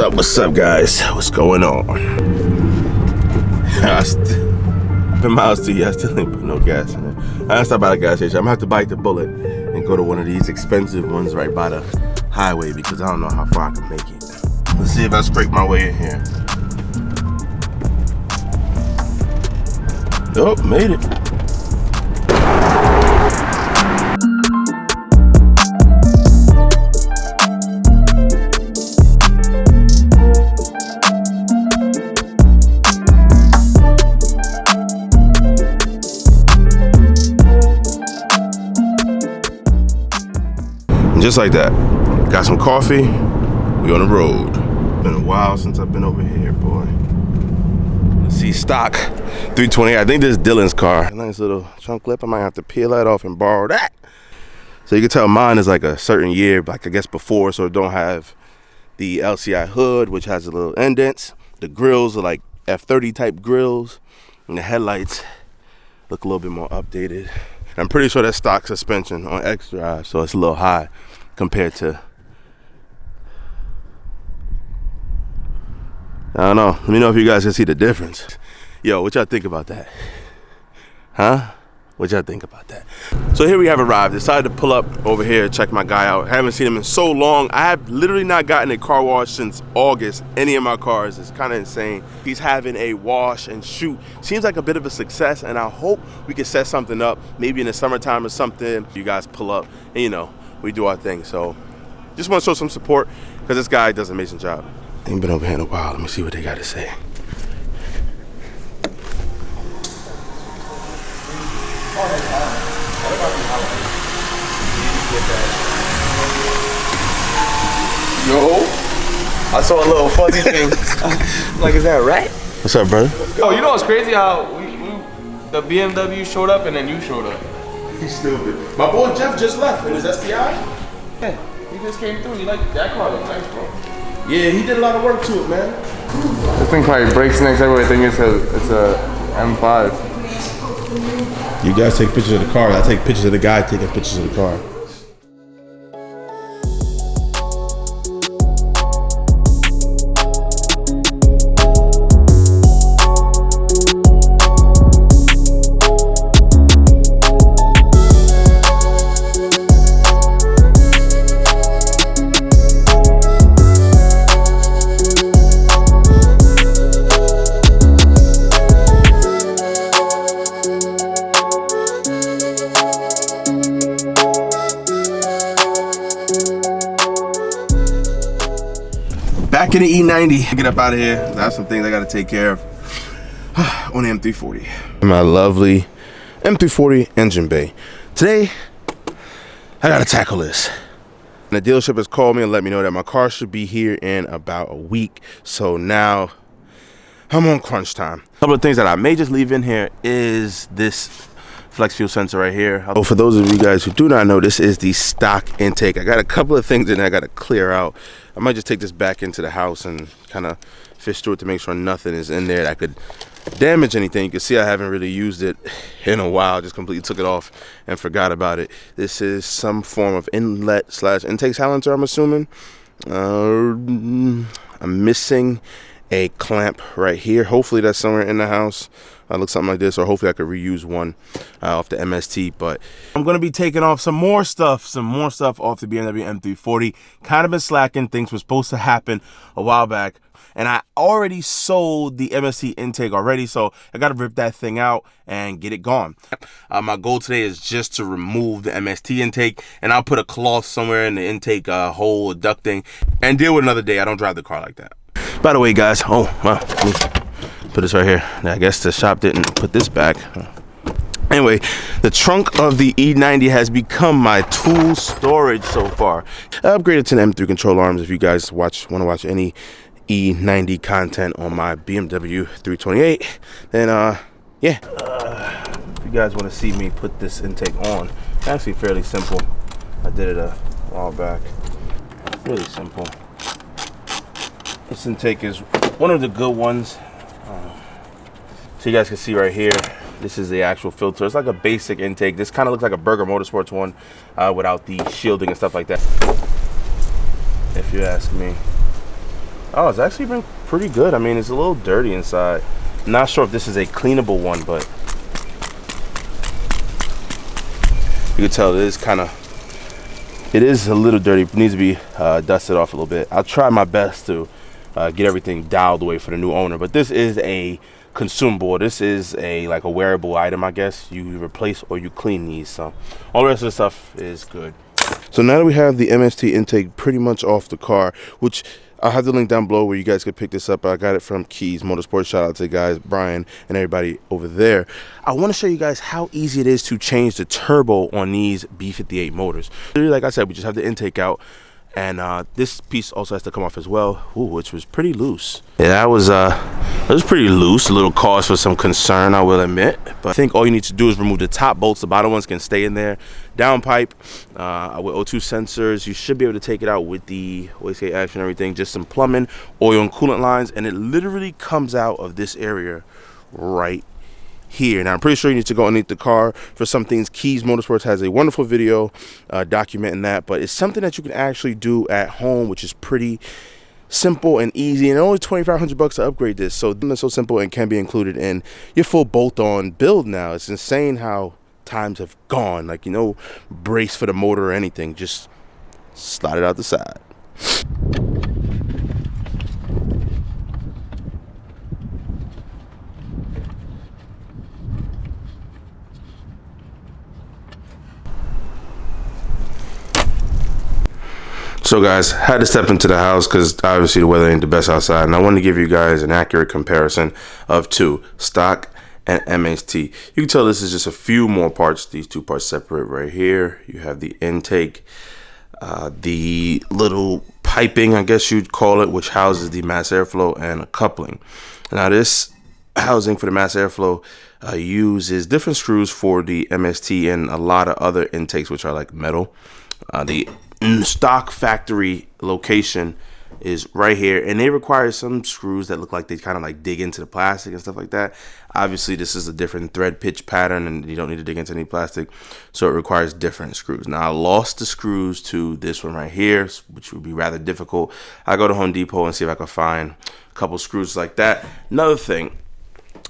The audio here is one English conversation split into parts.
What's up, guys? What's going on? Been miles to you. I still ain't put no gas in it. I gotta stop by the gas station. I'm gonna have to bite the bullet and go to one of these expensive ones right by the highway because I don't know how far I can make it. Let's see if I scrape my way in here. Oh, made it. Just like that, got some coffee, we on the road. Been a while since I've been over here, boy. Let's see, stock 320. I think this is Dylan's car. Nice little trunk clip. I might have to peel that off and borrow that. So you can tell mine is like a certain year, like I guess before, so it don't have the LCI hood, which has a little indents. The grills are like F30 type grills, and the headlights look a little bit more updated. I'm pretty sure that's stock suspension on X drive, so it's a little high compared to, I don't know. Let me know if you guys can see the difference. Yo, what y'all think about that? Huh? What y'all think about that? So here we have arrived. Decided to pull up over here, check my guy out. Haven't seen him in so long. I have literally not gotten a car wash since August. Any of my cars. It's kind of insane. He's having a wash and shoot. Seems like a bit of a success, and I hope we can set something up, maybe in the summertime or something. You guys pull up, and you know, we do our thing. So just want to show some support because this guy does an amazing job. Ain't been over here in a while. Let me see what they got to say. Yo, I saw a little fuzzy thing. Like, is that a rat? What's up, brother? Oh, you know what's crazy? How the BMW showed up and then you showed up. He's stupid. My boy Jeff just left in his STI. Yeah, he just came through. You like that car? Looks nice, bro. Yeah, he did a lot of work to it, man. This thing probably breaks next. Everybody think it's a M5. You guys take pictures of the car. I take pictures of the guy taking pictures of the car. Back in the E90. Get up out of here. I have some things I gotta take care of on the M340. My lovely M340 engine bay. Today, I gotta tackle this. And the dealership has called me and let me know that my car should be here in about a week. So now, I'm on crunch time. A couple of things that I may just leave in here is this flex fuel sensor right here. Oh, for those of you guys who do not know, this is the stock intake. I got a couple of things in there I got to clear out. I might just take this back into the house and kind of fish through it to make sure nothing is in there that could damage anything. You can see I haven't really used it in a while. Just completely took it off and forgot about it. This is some form of inlet / intake silencer, I'm assuming. I'm missing a clamp right here. Hopefully that's somewhere in the house. Looks something like this, or hopefully I could reuse one off the MST. But I'm gonna be taking off some more stuff off the BMW M340. Kind of been slacking. Things were supposed to happen a while back, and I already sold the MST intake already, so I gotta rip that thing out and get it gone. My goal today is just to remove the MST intake, and I'll put a cloth somewhere in the intake hole, ducting, and deal with another day. I don't drive the car like that. By the way, guys, oh wow, let me put this right here. I guess the shop didn't put this back. Anyway, the trunk of the E90 has become my tool storage so far. I upgraded to the M3 control arms. If you guys want to watch any E90 content on my BMW 328, then yeah. If you guys want to see me put this intake on, actually fairly simple. I did it a while back. Really simple. This intake is one of the good ones. So you guys can see right here, this is the actual filter. It's like a basic intake. This kind of looks like a Burger Motorsports one without the shielding and stuff like that, if you ask me. Oh, it's actually been pretty good. I mean, it's a little dirty inside. Not sure if this is a cleanable one, but you can tell it is a little dirty. It needs to be dusted off a little bit. I'll try my best to get everything dialed away for the new owner, but this is a consumable. This is like a wearable item, I guess. You replace or you clean these, so all the rest of the stuff is good. So now that we have the MST intake pretty much off the car, which I'll have the link down below where you guys can pick this up. I got it from Keys Motorsports. Shout out to the guys, Brian and everybody over there. I want to show you guys how easy it is to change the turbo on these B58 motors. Like I said, we just have the intake out, and this piece also has to come off as well, which was pretty loose. Yeah, that was pretty loose. A little cause for some concern, I will admit. But I think all you need to do is remove the top bolts. The bottom ones can stay in there. Downpipe with O2 sensors. You should be able to take it out with the wastegate action and everything. Just some plumbing, oil and coolant lines, and it literally comes out of this area right here. Now I'm pretty sure you need to go underneath the car for some things. Keys Motorsports has a wonderful video documenting that, but it's something that you can actually do at home, which is pretty simple and easy, and only $2,500 to upgrade this. So it's so simple and can be included in your full bolt-on build now. It's insane how times have gone. Like, you know, brace for the motor or anything, just slide it out the side. So guys, had to step into the house because obviously the weather ain't the best outside, and I wanted to give you guys an accurate comparison of two, stock and MST. You can tell this is just a few more parts. These two parts separate right here. You have the intake, the little piping, I guess you'd call it, which houses the mass airflow, and a coupling. Now this housing for the mass airflow uses different screws for the MST and a lot of other intakes, which are like metal. The stock factory location is right here, and they require some screws that look like they kind of like dig into the plastic and stuff like that. Obviously this is a different thread pitch pattern, and you don't need to dig into any plastic, so it requires different screws. Now I lost the screws to this one right here, which would be rather difficult. I go to Home Depot and see if I can find a couple screws like that. Another thing,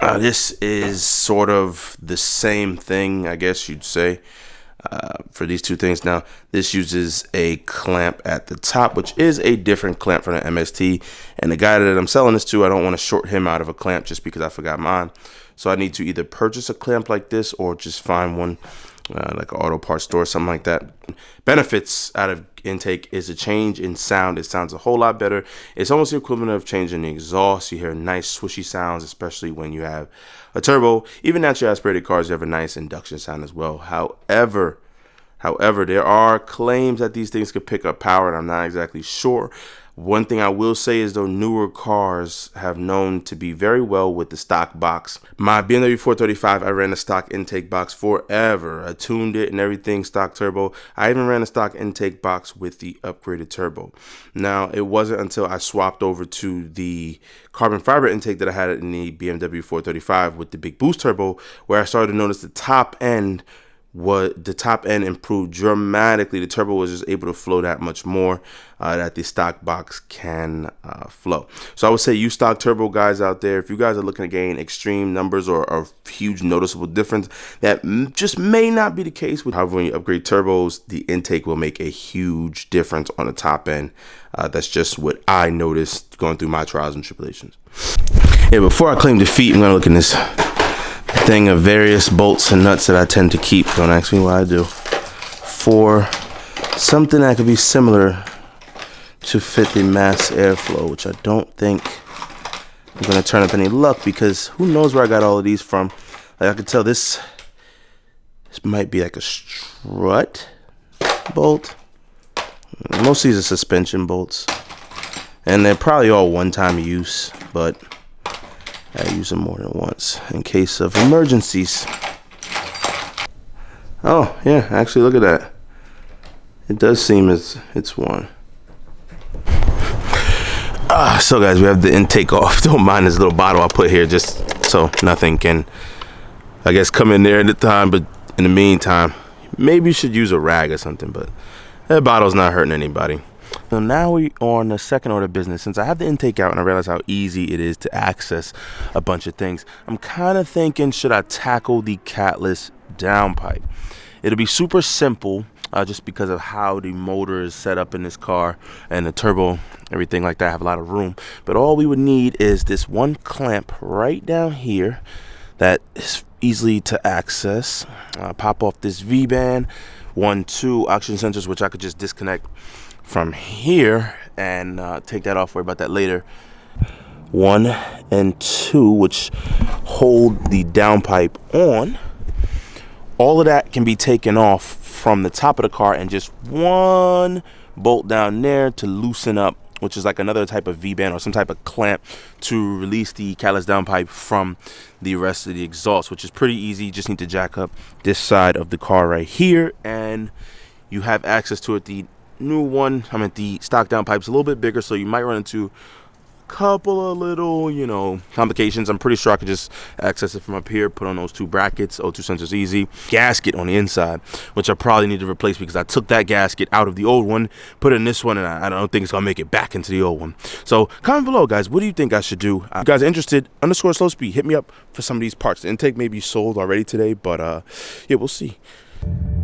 this is sort of the same thing, I guess you'd say, for these two things. Now this uses a clamp at the top, which is a different clamp from the MST, and the guy that I'm selling this to, I don't want to short him out of a clamp just because I forgot mine. So I need to either purchase a clamp like this or just find one like an auto parts store or something like that. Benefits out of intake is a change in sound. It sounds a whole lot better. It's almost the equivalent of changing the exhaust. You hear nice swishy sounds, especially when you have a turbo. Even naturally aspirated cars, you have a nice induction sound as well. However, there are claims that these things could pick up power, and I'm not exactly sure. One thing I will say is, though, newer cars have known to be very well with the stock box. My BMW 435, I ran a stock intake box forever. I tuned it and everything, stock turbo. I even ran a stock intake box with the upgraded turbo. Now, it wasn't until I swapped over to the carbon fiber intake that I had in the BMW 435 with the big boost turbo, where I started to notice the top end improved dramatically. The turbo was just able to flow that much more that the stock box can flow. So I would say, you stock turbo guys out there, if you guys are looking to gain extreme numbers or a huge noticeable difference, that just may not be the case. However, when you upgrade turbos, the intake will make a huge difference on the top end. That's just what I noticed going through my trials and tribulations. Yeah, before I claim defeat, I'm gonna look in this thing of various bolts and nuts that I tend to keep. Don't ask me why I do. For something that could be similar to fit the mass airflow, which I don't think I'm gonna turn up any luck, because who knows where I got all of these from. Like, I could tell this might be like a strut bolt. Most of these are suspension bolts, and they're probably all one-time use, but I use them more than once in case of emergencies. Oh yeah, actually look at that. It does seem as it's one. So guys, we have the intake off. Don't mind this little bottle I put here just so nothing can, I guess, come in there at the time. But in the meantime, maybe you should use a rag or something, but that bottle's not hurting anybody. So now we are on the second order of business. Since I have the intake out and I realize how easy it is to access a bunch of things, I'm kind of thinking, should I tackle the catless downpipe? It'll be super simple just because of how the motor is set up in this car and the turbo, everything like that. I have a lot of room. But all we would need is this one clamp right down here that is easily to access. Pop off this V-band, 2 oxygen sensors, which I could just disconnect from here and take that off, worry about that later. 1 and 2, which hold the downpipe on. All of that can be taken off from the top of the car, and just 1 bolt down there to loosen up, which is like another type of V-band or some type of clamp to release the catless downpipe from the rest of the exhaust, which is pretty easy. You just need to jack up this side of the car right here, and you have access to it. The new one, the stock downpipe's a little bit bigger, so you might run into a couple of little, complications. I'm pretty sure I could just access it from up here, put on those 2 brackets, O2 sensors easy. Gasket on the inside, which I probably need to replace because I took that gasket out of the old one, put it in this one, and I don't think it's gonna make it back into the old one. So comment below, guys, what do you think I should do? If you guys are interested, _slowspeed, hit me up for some of these parts. The intake may be sold already today, but yeah, we'll see.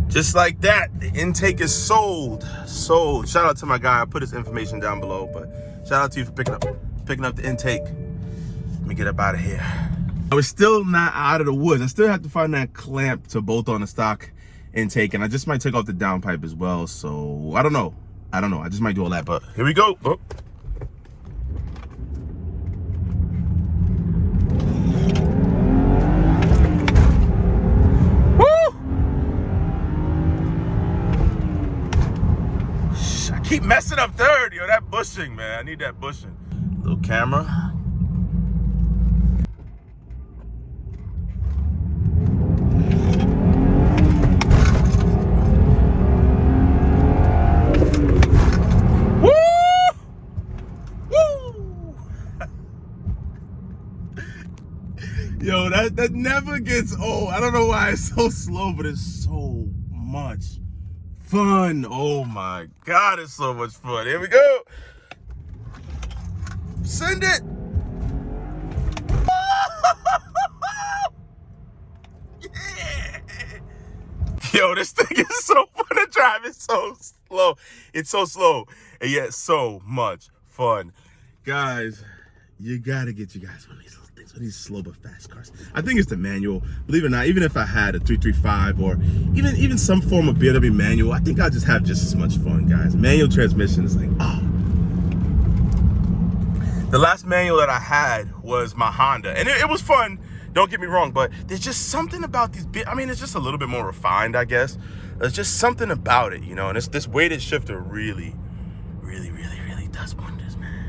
Just like that, the intake is sold. Shout out to my guy. I put his information down below, but shout out to you for picking up the intake. Let me get up out of here. I was still not out of the woods. I still have to find that clamp to bolt on the stock intake, and I just might take off the downpipe as well. So I don't know. I just might do all that, but here we go. Oh. Keep messing up third, yo. That bushing, man. I need that bushing. Little camera. Woo! Woo! Yo, that never gets old. I don't know why it's so slow, but it's so much fun. Oh my God, it's so much fun. Here we go. Send it. Yeah. Yo, this thing is so fun to drive. It's so slow. It's so slow, and yet so much fun. Guys, you gotta get you guys one of these little things, one of these slow but fast cars. I think it's the manual. Believe it or not, even if I had a 335 or even some form of BMW manual, I think I'll just have just as much fun, guys. Manual transmission is like, oh. The last manual that I had was my Honda, and it was fun, don't get me wrong, but there's just something about these, it's just a little bit more refined, I guess. There's just something about it, and this weighted shifter really does wonders, man.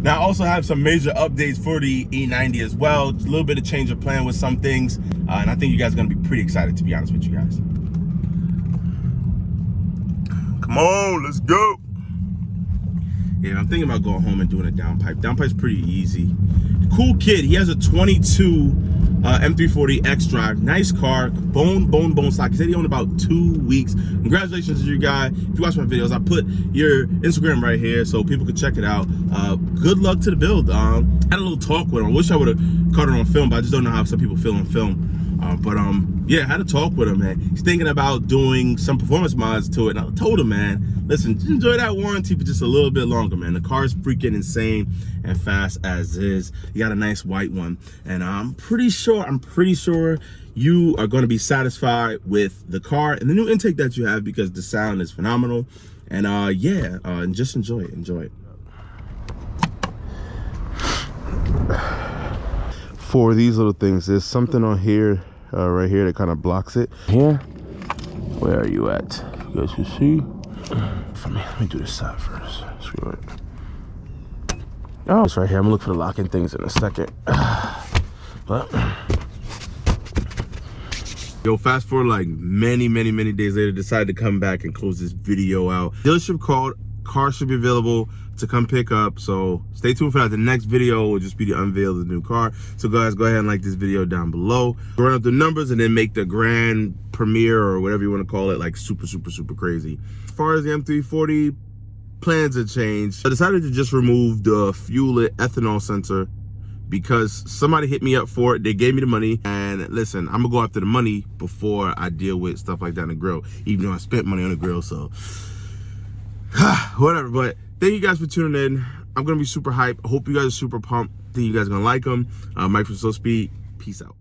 Now I also have some major updates for the E90 as well. Just a little bit of change of plan with some things, and I think you guys are gonna be pretty excited, to be honest with you guys. Come on, let's go. Yeah, I'm thinking about going home and doing a downpipe. Downpipe's pretty easy. Cool kid. He has a 22 M340 X drive. Nice car. Bone stock. He said he owned about 2 weeks. Congratulations to you guy. If you watch my videos, I put your Instagram right here so people can check it out. Good luck to the build. I had a little talk with him. I wish I would have caught it on film, but I just don't know how some people feel on film. Yeah, I had a talk with him, man. He's thinking about doing some performance mods to it, and I told him, man, listen, just enjoy that warranty for just a little bit longer, man. The car's freaking insane and fast as is. You got a nice white one, and I'm pretty sure you are going to be satisfied with the car and the new intake that you have, because the sound is phenomenal. And and just enjoy it. For these little things, there's something on here, right here, that kind of blocks it. Here, where are you at? You guys can see. Let me do this side first. Screw it. Oh, it's right here. I'm gonna look for the locking things in a second. But yo, fast forward like many days later, decided to come back and close this video out. Dealership called. Car should be available to come pick up, so stay tuned for that. The next video will just be the unveil of the new car. So guys, go ahead and like this video down below, run up the numbers, and then make the grand premiere, or whatever you want to call it, like super crazy. far as the M340, plans have changed. I decided to just remove the fuel ethanol sensor because somebody hit me up for it. They gave me the money, and listen, I'm gonna go after the money before I deal with stuff like that on the grill, even though I spent money on the grill, so whatever. But thank you guys for tuning in. I'm gonna be super hyped. I hope you guys are super pumped. Think you guys are gonna like them. Mike from Slow Speed. Peace out.